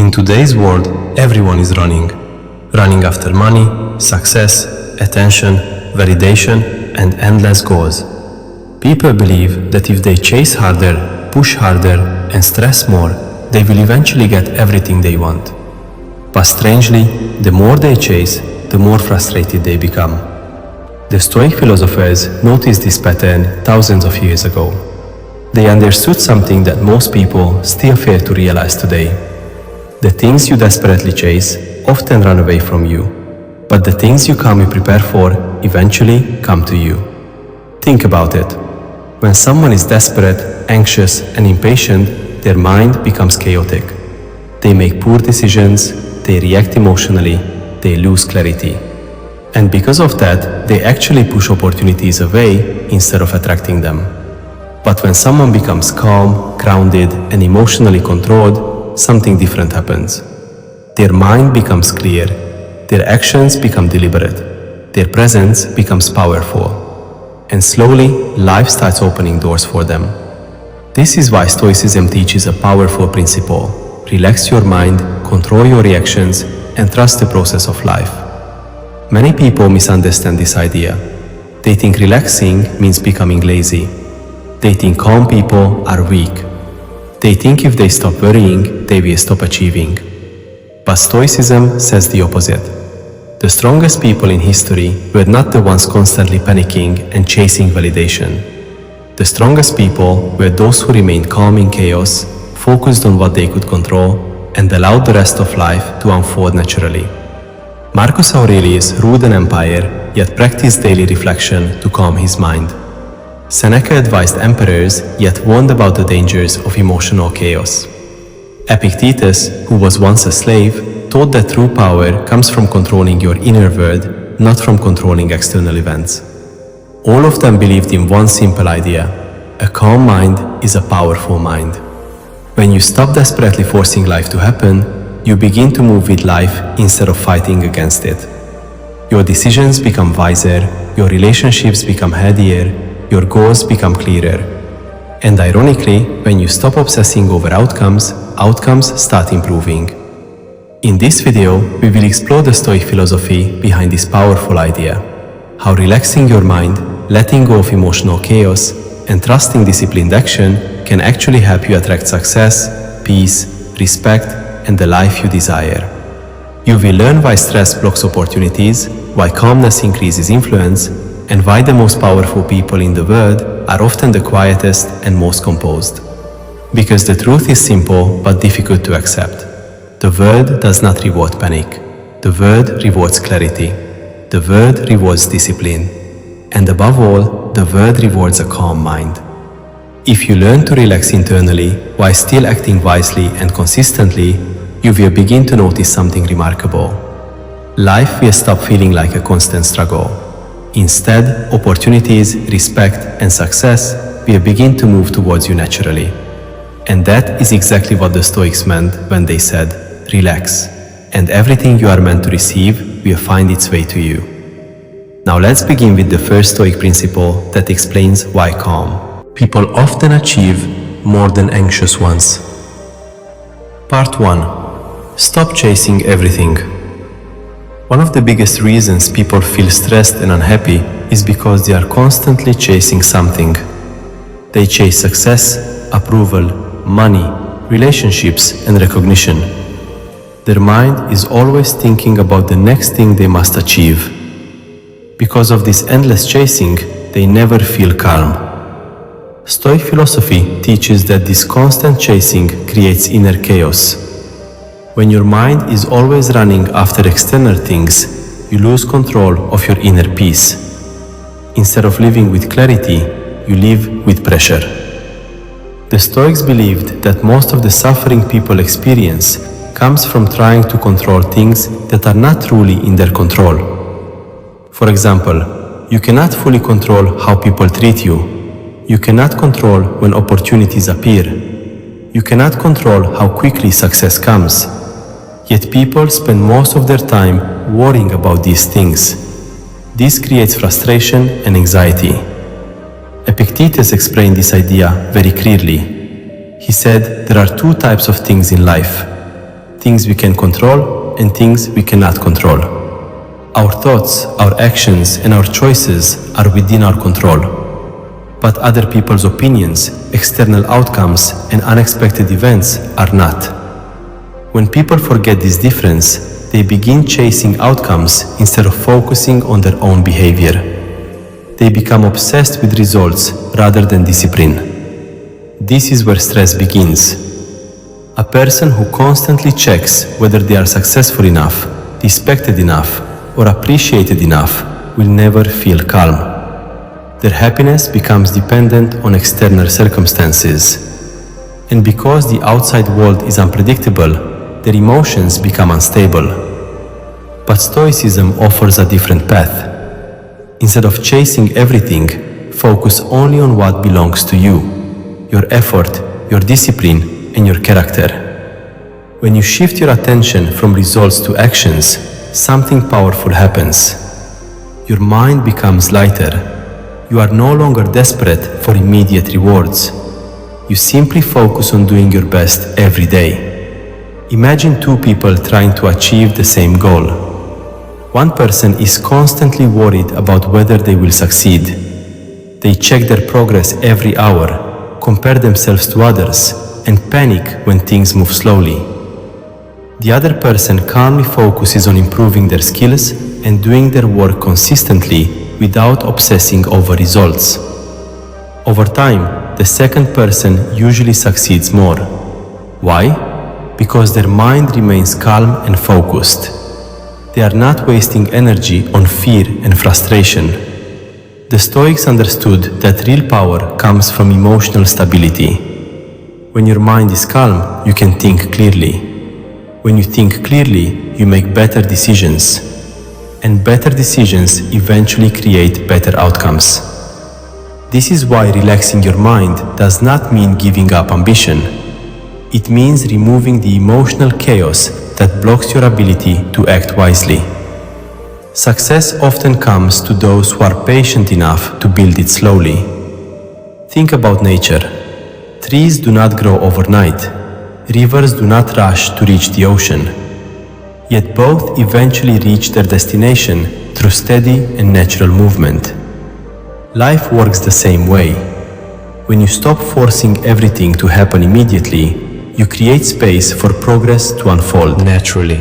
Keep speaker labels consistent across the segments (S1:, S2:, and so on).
S1: In today's world, everyone is running after money, success, attention, validation, and endless goals. People believe that if they chase harder, push harder, and stress more, they will eventually get everything they want. But strangely, the more they chase, the more frustrated they become. The Stoic philosophers noticed this pattern thousands of years ago. They understood something that most people still fail to realize today. The things you desperately chase often run away from you, but the things you calmly prepare for eventually come to you. Think about it. When someone is desperate, anxious, and impatient, their mind becomes chaotic. They make poor decisions, they react emotionally, they lose clarity. And because of that, they actually push opportunities away instead of attracting them. But when someone becomes calm, grounded, and emotionally controlled, something different happens. Their mind becomes clear, their actions become deliberate, their presence becomes powerful, and slowly life starts opening doors for them. This is why Stoicism teaches a powerful principle: relax your mind, control your reactions, and trust the process of life. Many people misunderstand this idea. They think relaxing means becoming lazy. They think calm people are weak. They think if they stop worrying, they will stop achieving. But Stoicism says the opposite. The strongest people in history were not the ones constantly panicking and chasing validation. The strongest people were those who remained calm in chaos, focused on what they could control, and allowed the rest of life to unfold naturally. Marcus Aurelius ruled an empire, yet practiced daily reflection to calm his mind. Seneca advised emperors, yet warned about the dangers of emotional chaos. Epictetus, who was once a slave, taught that true power comes from controlling your inner world, not from controlling external events. All of them believed in one simple idea: a calm mind is a powerful mind. When you stop desperately forcing life to happen, you begin to move with life instead of fighting against it. Your decisions become wiser, your relationships become healthier, your goals become clearer. And ironically, when you stop obsessing over outcomes start improving. In this video, we will explore the Stoic philosophy behind this powerful idea: how relaxing your mind, letting go of emotional chaos, and trusting disciplined action can actually help you attract success, peace, respect, and the life you desire. You will learn why stress blocks opportunities, why calmness increases influence, and why the most powerful people in the world are often the quietest and most composed. Because the truth is simple but difficult to accept. The world does not reward panic. The world rewards clarity. The world rewards discipline. And above all, the world rewards a calm mind. If you learn to relax internally while still acting wisely and consistently, you will begin to notice something remarkable. Life will stop feeling like a constant struggle. Instead, opportunities, respect, and success will begin to move towards you naturally. And that is exactly what the Stoics meant when they said, relax, and everything you are meant to receive will find its way to you. Now let's begin with the first Stoic principle that explains why calm. People often achieve more than anxious ones. Part 1. Stop chasing everything. One of the biggest reasons people feel stressed and unhappy is because they are constantly chasing something. They chase success, approval, money, relationships, and recognition. Their mind is always thinking about the next thing they must achieve. Because of this endless chasing, they never feel calm. Stoic philosophy teaches that this constant chasing creates inner chaos. When your mind is always running after external things, you lose control of your inner peace. Instead of living with clarity, you live with pressure. The Stoics believed that most of the suffering people experience comes from trying to control things that are not truly in their control. For example, you cannot fully control how people treat you. You cannot control when opportunities appear. You cannot control how quickly success comes. Yet people spend most of their time worrying about these things. This creates frustration and anxiety. Epictetus explained this idea very clearly. He said there are two types of things in life: things we can control and things we cannot control. Our thoughts, our actions, and our choices are within our control. But other people's opinions, external outcomes, and unexpected events are not. When people forget this difference, they begin chasing outcomes instead of focusing on their own behavior. They become obsessed with results rather than discipline. This is where stress begins. A person who constantly checks whether they are successful enough, respected enough, or appreciated enough will never feel calm. Their happiness becomes dependent on external circumstances. And because the outside world is unpredictable, their emotions become unstable. But Stoicism offers a different path. Instead of chasing everything, focus only on what belongs to you. Your effort, your discipline, and your character. When you shift your attention from results to actions, something powerful happens. Your mind becomes lighter. You are no longer desperate for immediate rewards. You simply focus on doing your best every day. Imagine two people trying to achieve the same goal. One person is constantly worried about whether they will succeed. They check their progress every hour, compare themselves to others, and panic when things move slowly. The other person calmly focuses on improving their skills and doing their work consistently without obsessing over results. Over time, the second person usually succeeds more. Why? Because their mind remains calm and focused. They are not wasting energy on fear and frustration. The Stoics understood that real power comes from emotional stability. When your mind is calm, you can think clearly. When you think clearly, you make better decisions. And better decisions eventually create better outcomes. This is why relaxing your mind does not mean giving up ambition. It means removing the emotional chaos that blocks your ability to act wisely. Success often comes to those who are patient enough to build it slowly. Think about nature. Trees do not grow overnight. Rivers do not rush to reach the ocean. Yet both eventually reach their destination through steady and natural movement. Life works the same way. When you stop forcing everything to happen immediately, you create space for progress to unfold naturally.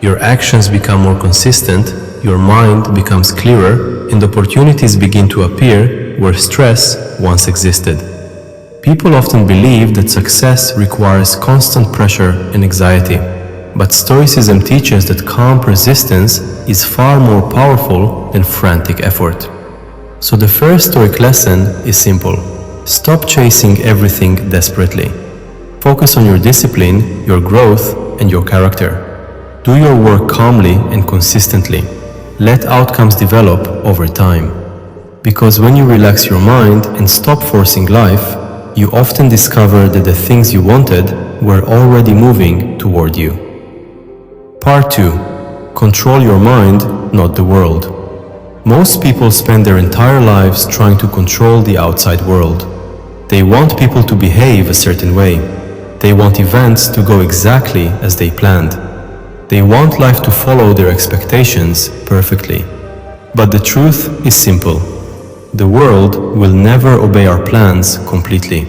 S1: Your actions become more consistent, your mind becomes clearer, and opportunities begin to appear where stress once existed. People often believe that success requires constant pressure and anxiety, but Stoicism teaches that calm persistence is far more powerful than frantic effort. So the first Stoic lesson is simple. Stop chasing everything desperately. Focus on your discipline, your growth, and your character. Do your work calmly and consistently. Let outcomes develop over time. Because when you relax your mind and stop forcing life, you often discover that the things you wanted were already moving toward you. Part 2. Control your mind, not the world. Most people spend their entire lives trying to control the outside world. They want people to behave a certain way. They want events to go exactly as they planned. They want life to follow their expectations perfectly. But the truth is simple. The world will never obey our plans completely.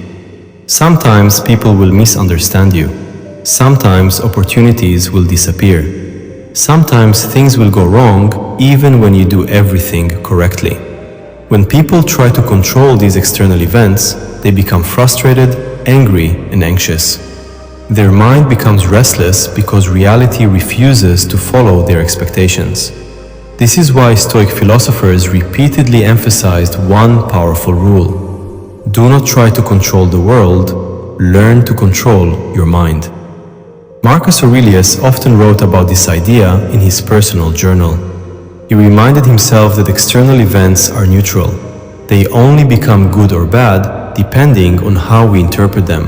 S1: Sometimes people will misunderstand you. Sometimes opportunities will disappear. Sometimes things will go wrong even when you do everything correctly. When people try to control these external events, they become frustrated, angry, and anxious. Their mind becomes restless because reality refuses to follow their expectations. This is why Stoic philosophers repeatedly emphasized one powerful rule. Do not try to control the world, learn to control your mind. Marcus Aurelius often wrote about this idea in his personal journal. He reminded himself that external events are neutral. They only become good or bad depending on how we interpret them.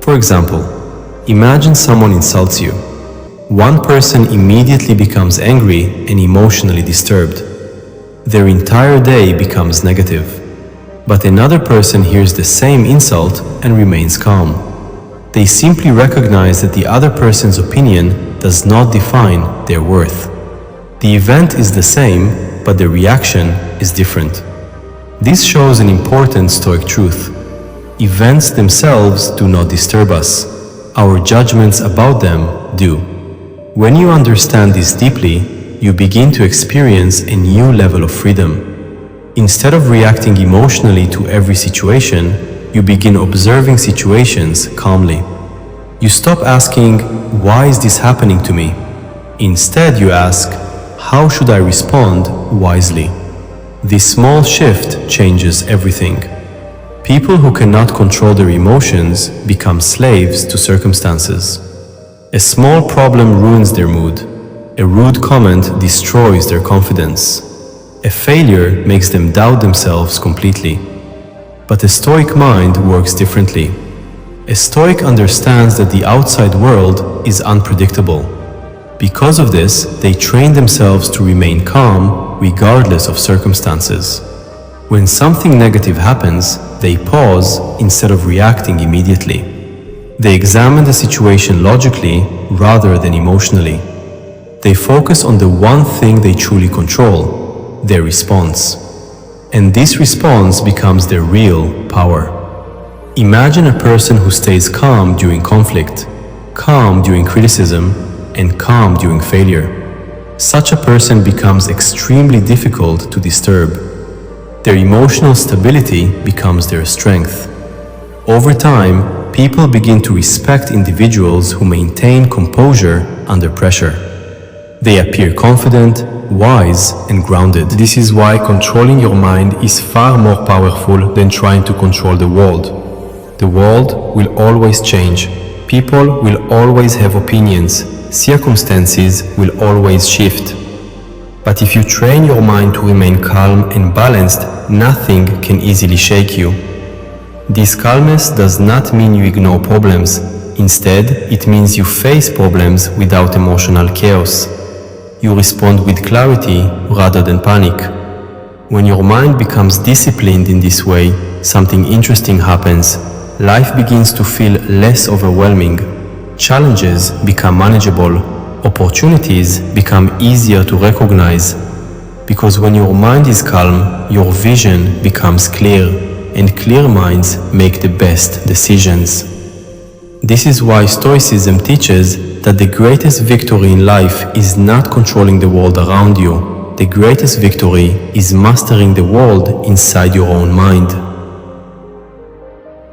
S1: For example, imagine someone insults you. One person immediately becomes angry and emotionally disturbed. Their entire day becomes negative. But another person hears the same insult and remains calm. They simply recognize that the other person's opinion does not define their worth. The event is the same, but the reaction is different. This shows an important Stoic truth. Events themselves do not disturb us. Our judgments about them do. When you understand this deeply, you begin to experience a new level of freedom. Instead of reacting emotionally to every situation, you begin observing situations calmly. You stop asking, "Why is this happening to me?" Instead, you ask, "How should I respond wisely?" This small shift changes everything. People who cannot control their emotions become slaves to circumstances. A small problem ruins their mood. A rude comment destroys their confidence. A failure makes them doubt themselves completely. But a Stoic mind works differently. A Stoic understands that the outside world is unpredictable. Because of this, they train themselves to remain calm regardless of circumstances. When something negative happens, they pause instead of reacting immediately. They examine the situation logically rather than emotionally. They focus on the one thing they truly control, their response. And this response becomes their real power. Imagine a person who stays calm during conflict, calm during criticism, and calm during failure. Such a person becomes extremely difficult to disturb. Their emotional stability becomes their strength. Over time, people begin to respect individuals who maintain composure under pressure. They appear confident, wise, and grounded. This is why controlling your mind is far more powerful than trying to control the world. The world will always change. People will always have opinions. Circumstances will always shift. But if you train your mind to remain calm and balanced, nothing can easily shake you. This calmness does not mean you ignore problems. Instead, it means you face problems without emotional chaos. You respond with clarity rather than panic. When your mind becomes disciplined in this way, something interesting happens. Life begins to feel less overwhelming. Challenges become manageable. Opportunities become easier to recognize. Because when your mind is calm, your vision becomes clear, and clear minds make the best decisions. This is why Stoicism teaches that the greatest victory in life is not controlling the world around you. The greatest victory is mastering the world inside your own mind.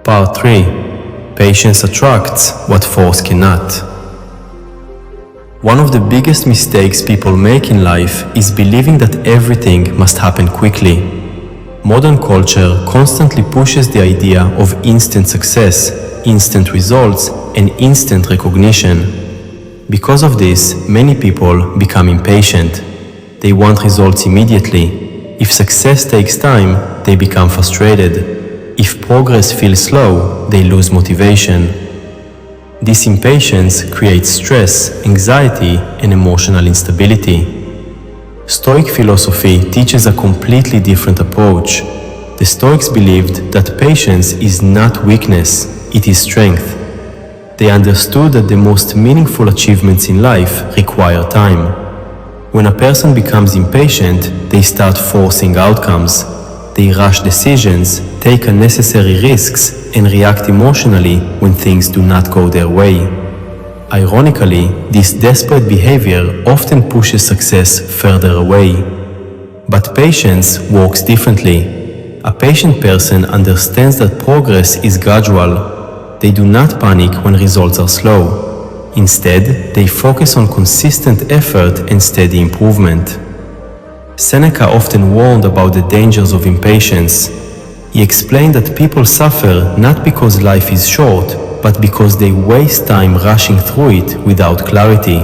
S1: Part 3. Patience attracts what force cannot. One of the biggest mistakes people make in life is believing that everything must happen quickly. Modern culture constantly pushes the idea of instant success, instant results, and instant recognition. Because of this, many people become impatient. They want results immediately. If success takes time, they become frustrated. If progress feels slow, they lose motivation. This impatience creates stress, anxiety, and emotional instability. Stoic philosophy teaches a completely different approach. The Stoics believed that patience is not weakness, it is strength. They understood that the most meaningful achievements in life require time. When a person becomes impatient, they start forcing outcomes. They rush decisions, take unnecessary risks, and react emotionally when things do not go their way. Ironically, this desperate behavior often pushes success further away. But patience works differently. A patient person understands that progress is gradual. They do not panic when results are slow. Instead, they focus on consistent effort and steady improvement. Seneca often warned about the dangers of impatience. He explained that people suffer not because life is short, but because they waste time rushing through it without clarity.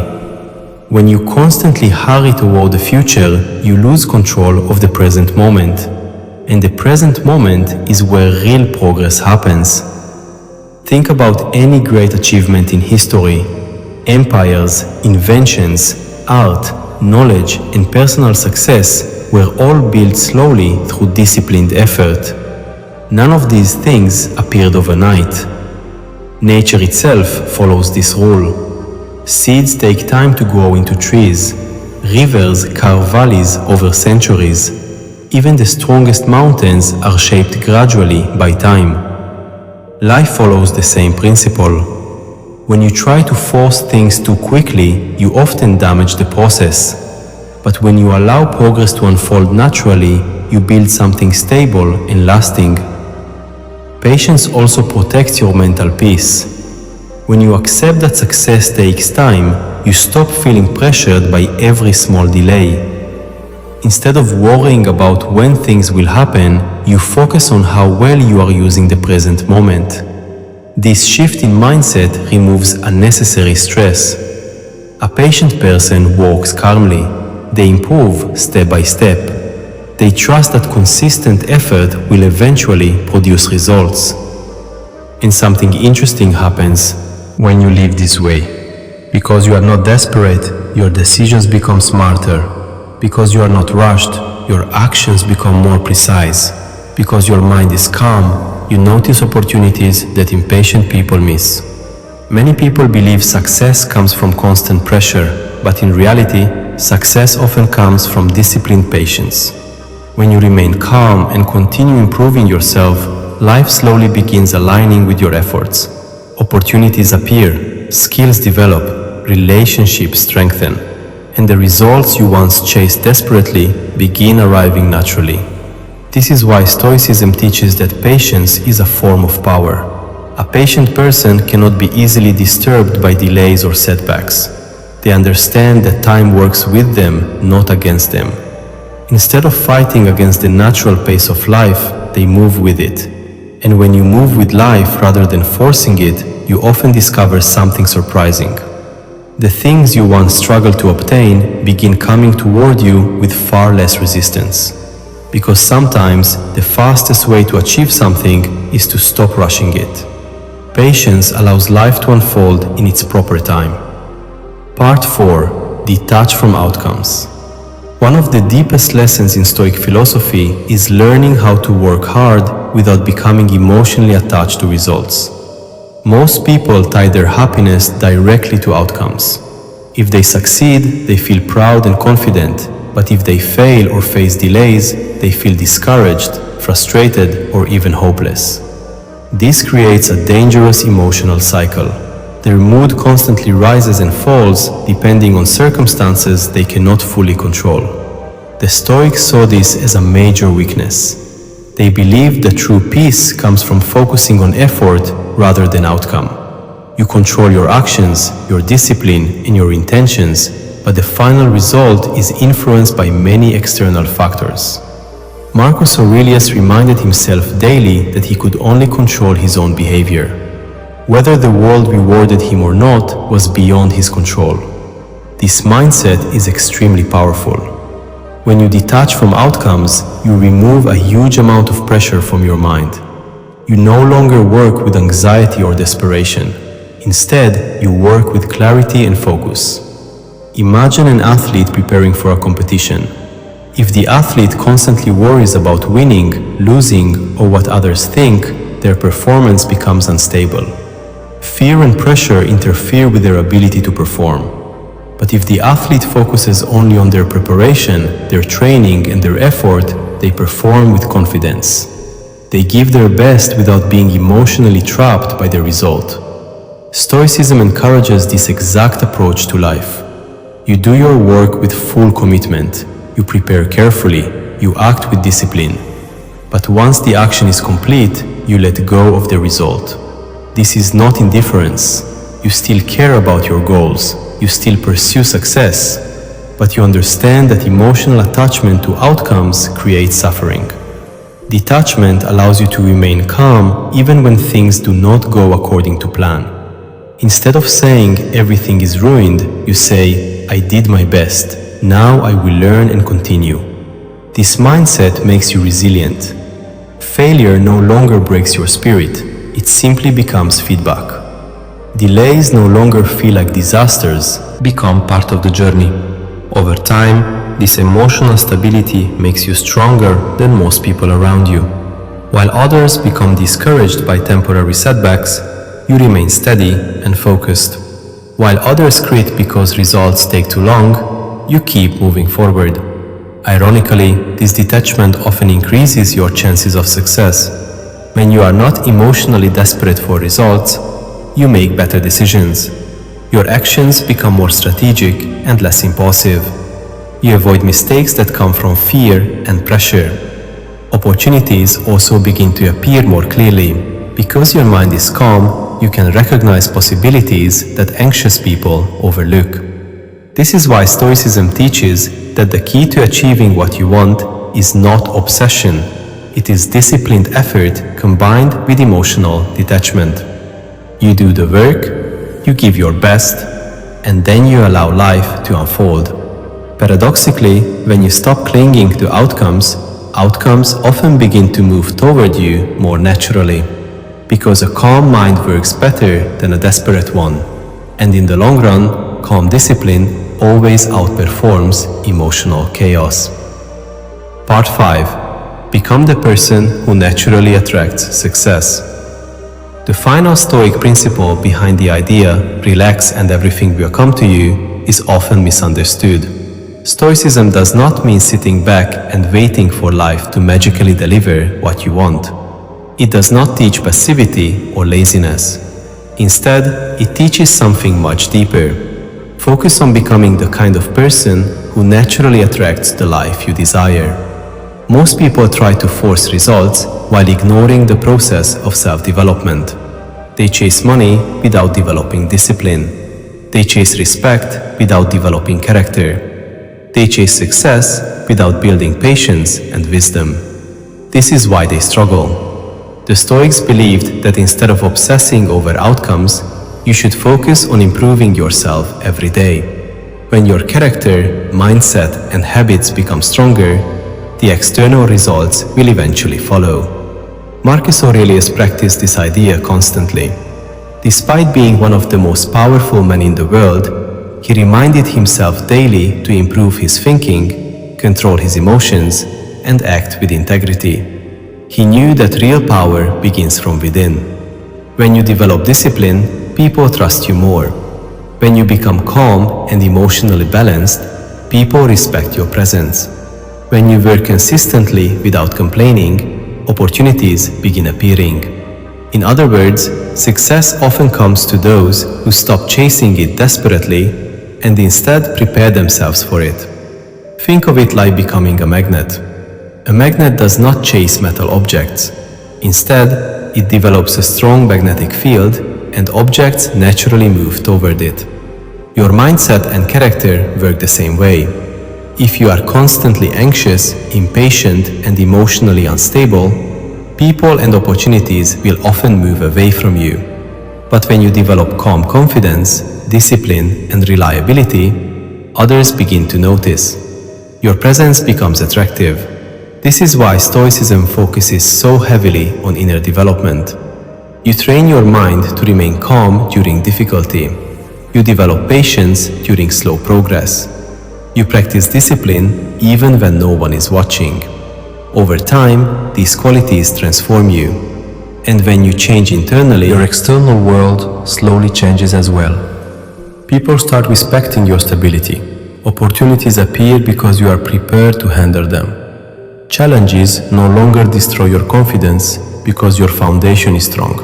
S1: When you constantly hurry toward the future, you lose control of the present moment. And the present moment is where real progress happens. Think about any great achievement in history. Empires, inventions, art, knowledge, and personal success were all built slowly through disciplined effort. None of these things appeared overnight. Nature itself follows this rule. Seeds take time to grow into trees. Rivers carve valleys over centuries. Even the strongest mountains are shaped gradually by time. Life follows the same principle. When you try to force things too quickly, you often damage the process. But when you allow progress to unfold naturally, you build something stable and lasting. Patience also protects your mental peace. When you accept that success takes time, you stop feeling pressured by every small delay. Instead of worrying about when things will happen, you focus on how well you are using the present moment. This shift in mindset removes unnecessary stress. A patient person walks calmly. They improve step by step. They trust that consistent effort will eventually produce results. And something interesting happens when you live this way. Because you are not desperate, your decisions become smarter. Because you are not rushed, your actions become more precise. Because your mind is calm, you notice opportunities that impatient people miss. Many people believe success comes from constant pressure, but in reality, success often comes from disciplined patience. When you remain calm and continue improving yourself, life slowly begins aligning with your efforts. Opportunities appear, skills develop, relationships strengthen, and the results you once chased desperately begin arriving naturally. This is why Stoicism teaches that patience is a form of power. A patient person cannot be easily disturbed by delays or setbacks. They understand that time works with them, not against them. Instead of fighting against the natural pace of life, they move with it. And when you move with life rather than forcing it, you often discover something surprising. The things you once struggled to obtain begin coming toward you with far less resistance. Because sometimes the fastest way to achieve something is to stop rushing it. Patience allows life to unfold in its proper time. Part 4. Detach from outcomes. One of the deepest lessons in Stoic philosophy is learning how to work hard without becoming emotionally attached to results. Most people tie their happiness directly to outcomes. If they succeed, they feel proud and confident, but if they fail or face delays, they feel discouraged, frustrated, or even hopeless. This creates a dangerous emotional cycle. Their mood constantly rises and falls depending on circumstances they cannot fully control. The Stoics saw this as a major weakness. They believed that true peace comes from focusing on effort rather than outcome. You control your actions, your discipline, and your intentions, but the final result is influenced by many external factors. Marcus Aurelius reminded himself daily that he could only control his own behavior. Whether the world rewarded him or not was beyond his control. This mindset is extremely powerful. When you detach from outcomes, you remove a huge amount of pressure from your mind. You no longer work with anxiety or desperation. Instead, you work with clarity and focus. Imagine an athlete preparing for a competition. If the athlete constantly worries about winning, losing, or what others think, their performance becomes unstable. Fear and pressure interfere with their ability to perform. But if the athlete focuses only on their preparation, their training, and their effort, they perform with confidence. They give their best without being emotionally trapped by the result. Stoicism encourages this exact approach to life. You do your work with full commitment. You prepare carefully. You act with discipline. But once the action is complete, you let go of the result. This is not indifference. You still care about your goals. You still pursue success. But you understand that emotional attachment to outcomes creates suffering. Detachment allows you to remain calm even when things do not go according to plan. Instead of saying everything is ruined, you say, I did my best. Now I will learn and continue. This mindset makes you resilient. Failure no longer breaks your spirit. It simply becomes feedback. Delays no longer feel like disasters, become part of the journey. Over time, this emotional stability makes you stronger than most people around you. While others become discouraged by temporary setbacks, you remain steady and focused. While others quit because results take too long, you keep moving forward. Ironically, this detachment often increases your chances of success. When you are not emotionally desperate for results, you make better decisions. Your actions become more strategic and less impulsive. You avoid mistakes that come from fear and pressure. Opportunities also begin to appear more clearly. Because your mind is calm, you can recognize possibilities that anxious people overlook. This is why Stoicism teaches that the key to achieving what you want is not obsession. It is disciplined effort combined with emotional detachment. You do the work, you give your best, and then you allow life to unfold. Paradoxically, when you stop clinging to outcomes often begin to move toward you more naturally. Because a calm mind works better than a desperate one. And in the long run, calm discipline always outperforms emotional chaos. Part 5. Become the person who naturally attracts success. The final Stoic principle behind the idea, relax and everything will come to you, is often misunderstood. Stoicism does not mean sitting back and waiting for life to magically deliver what you want. It does not teach passivity or laziness. Instead, it teaches something much deeper. Focus on becoming the kind of person who naturally attracts the life you desire. Most people try to force results while ignoring the process of self-development. They chase money without developing discipline. They chase respect without developing character. They chase success without building patience and wisdom. This is why they struggle. The Stoics believed that instead of obsessing over outcomes, you should focus on improving yourself every day. When your character, mindset, and habits become stronger, the external results will eventually follow. Marcus Aurelius practiced this idea constantly. Despite being one of the most powerful men in the world, he reminded himself daily to improve his thinking, control his emotions, and act with integrity. He knew that real power begins from within. When you develop discipline, people trust you more. When you become calm and emotionally balanced, people respect your presence. When you work consistently without complaining, opportunities begin appearing. In other words, success often comes to those who stop chasing it desperately and instead prepare themselves for it. Think of it like becoming a magnet. A magnet does not chase metal objects. Instead, it develops a strong magnetic field and objects naturally move toward it. Your mindset and character work the same way. If you are constantly anxious, impatient, and emotionally unstable, people and opportunities will often move away from you. But when you develop calm confidence, discipline, and reliability, others begin to notice. Your presence becomes attractive. This is why Stoicism focuses so heavily on inner development. You train your mind to remain calm during difficulty. You develop patience during slow progress. You practice discipline even when no one is watching. Over time, these qualities transform you. And when you change internally, your external world slowly changes as well. People start respecting your stability. Opportunities appear because you are prepared to handle them. Challenges no longer destroy your confidence because your foundation is strong.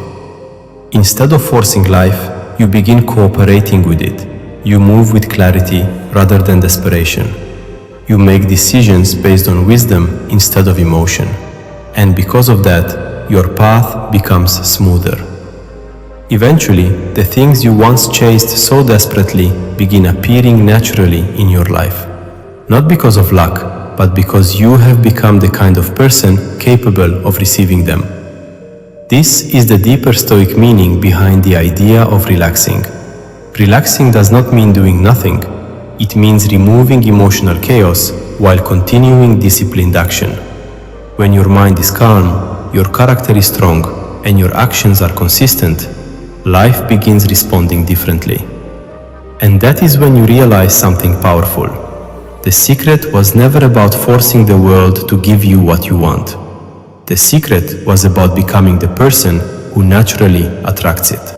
S1: Instead of forcing life, you begin cooperating with it. You move with clarity rather than desperation. You make decisions based on wisdom instead of emotion. And because of that, your path becomes smoother. Eventually, the things you once chased so desperately begin appearing naturally in your life. Not because of luck, but because you have become the kind of person capable of receiving them. This is the deeper Stoic meaning behind the idea of relaxing. Relaxing does not mean doing nothing. It means removing emotional chaos while continuing disciplined action. When your mind is calm, your character is strong, and your actions are consistent, life begins responding differently. And that is when you realize something powerful. The secret was never about forcing the world to give you what you want. The secret was about becoming the person who naturally attracts it.